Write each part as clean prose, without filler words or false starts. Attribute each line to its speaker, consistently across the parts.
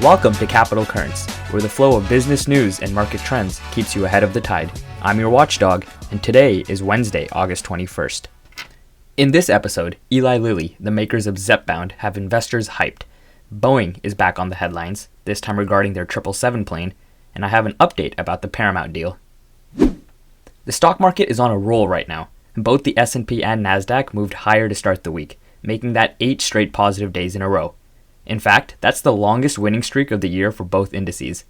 Speaker 1: Welcome to Capital Currents, where the flow of business news and market trends keeps you ahead of the tide. I'm your watchdog, and today is Wednesday, August 21st. In this episode, Eli Lilly, the makers of Zepbound, have investors hyped. Boeing is back on the headlines, this time regarding their 777 plane, and I have an update about the Paramount deal. The stock market is on a roll right now. Both the S&P and Nasdaq moved higher to start the week, making that 8 straight positive days in a row. In fact, that's the longest winning streak of the year for both indices.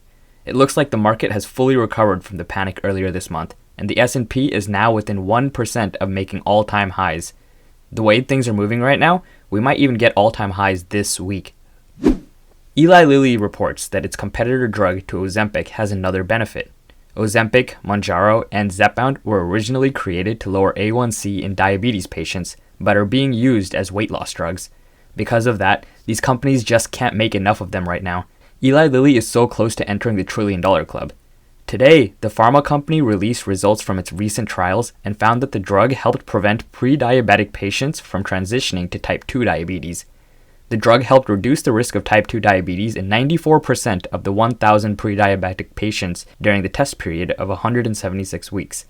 Speaker 1: It looks like the market has fully recovered from the panic earlier this month, and the S&P is now within 1% of making all-time highs. The way things are moving right now, we might even get all-time highs this week. Eli Lilly reports that its competitor drug to Ozempic has another benefit. Ozempic, Mounjaro, and Zepbound were originally created to lower A1C in diabetes patients, but are being used as weight loss drugs. Because of that, these companies just can't make enough of them right now. Eli Lilly is so close to entering the $1 trillion club. Today, the pharma company released results from its recent trials and found that the drug helped prevent pre-diabetic patients from transitioning to type 2 diabetes. The drug helped reduce the risk of type 2 diabetes in 94% of the 1,000 pre-diabetic patients during the test period of 176 weeks.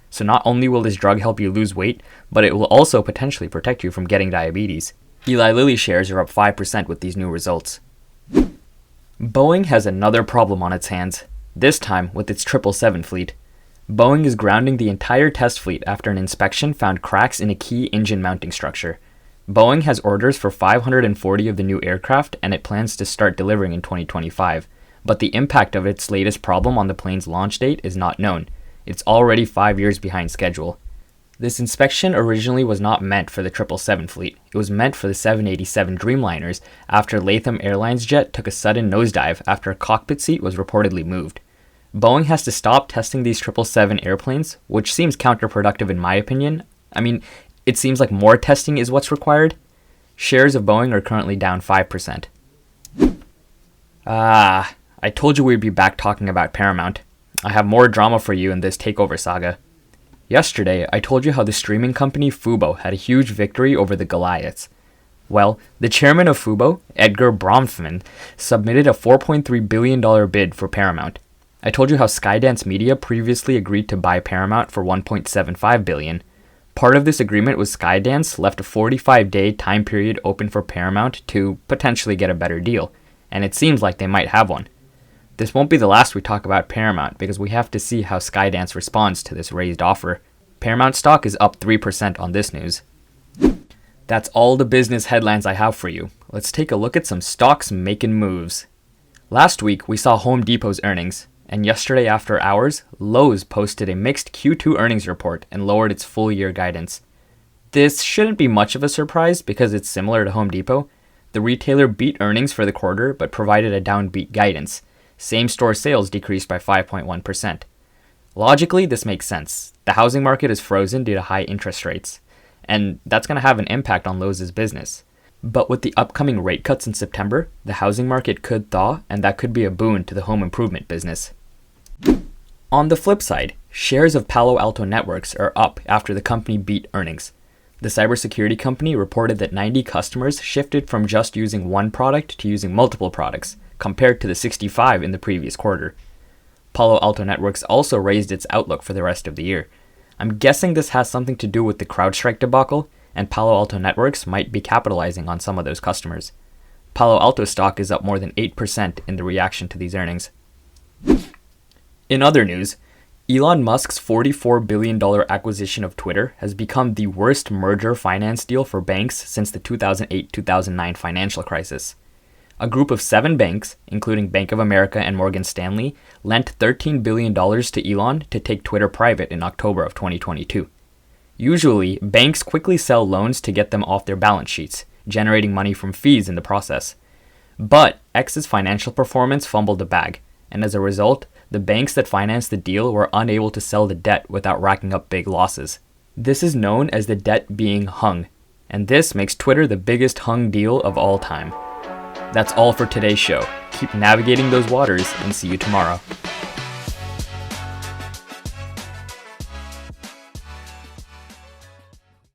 Speaker 1: So not only will this drug help you lose weight, but it will also potentially protect you from getting diabetes. Eli Lilly shares are up 5% with these new results. Boeing has another problem on its hands, this time with its 777 fleet. Boeing is grounding the entire test fleet after an inspection found cracks in a key engine mounting structure. Boeing has orders for 540 of the new aircraft, and it plans to start delivering in 2025. But the impact of its latest problem on the plane's launch date is not known. It's already 5 years behind schedule. This inspection originally was not meant for the 777 fleet. It was meant for the 787 Dreamliners after Latham Airlines jet took a sudden nosedive after a cockpit seat was reportedly moved. Boeing has to stop testing these 777 airplanes, which seems counterproductive in my opinion. It seems like more testing is what's required. Shares of Boeing are currently down 5%. I told you we'd be back talking about Paramount. I have more drama for you in this takeover saga. Yesterday, I told you how the streaming company Fubo had a huge victory over the Goliaths. Well, the chairman of Fubo, Edgar Bronfman, submitted a $4.3 billion bid for Paramount. I told you how Skydance Media previously agreed to buy Paramount for $1.75 billion. Part of this agreement was Skydance left a 45-day time period open for Paramount to potentially get a better deal, and it seems like they might have one. This won't be the last we talk about Paramount because we have to see how Skydance responds to this raised offer. Paramount stock is up 3% on this news. That's all the business headlines I have for you. Let's take a look at some stocks making moves. Last week, we saw Home Depot's earnings, and yesterday after hours, Lowe's posted a mixed Q2 earnings report and lowered its full-year guidance. This shouldn't be much of a surprise because it's similar to Home Depot. The retailer beat earnings for the quarter but provided a downbeat guidance. Same-store sales decreased by 5.1%. Logically, this makes sense. The housing market is frozen due to high interest rates, and that's going to have an impact on Lowe's business. But with the upcoming rate cuts in September, the housing market could thaw, and that could be a boon to the home improvement business. On the flip side, shares of Palo Alto Networks are up after the company beat earnings. The cybersecurity company reported that 90 customers shifted from just using one product to using multiple products, compared to the 65 in the previous quarter. Palo Alto Networks also raised its outlook for the rest of the year. I'm guessing this has something to do with the CrowdStrike debacle, and Palo Alto Networks might be capitalizing on some of those customers. Palo Alto stock is up more than 8% in the reaction to these earnings. In other news, Elon Musk's $44 billion acquisition of Twitter has become the worst merger finance deal for banks since the 2008-2009 financial crisis. A group of 7 banks, including Bank of America and Morgan Stanley, lent $13 billion to Elon to take Twitter private in October of 2022. Usually, banks quickly sell loans to get them off their balance sheets, generating money from fees in the process. But X's financial performance fumbled the bag, and as a result, the banks that financed the deal were unable to sell the debt without racking up big losses. This is known as the debt being hung, and this makes Twitter the biggest hung deal of all time. That's all for today's show. Keep navigating those waters and see you tomorrow.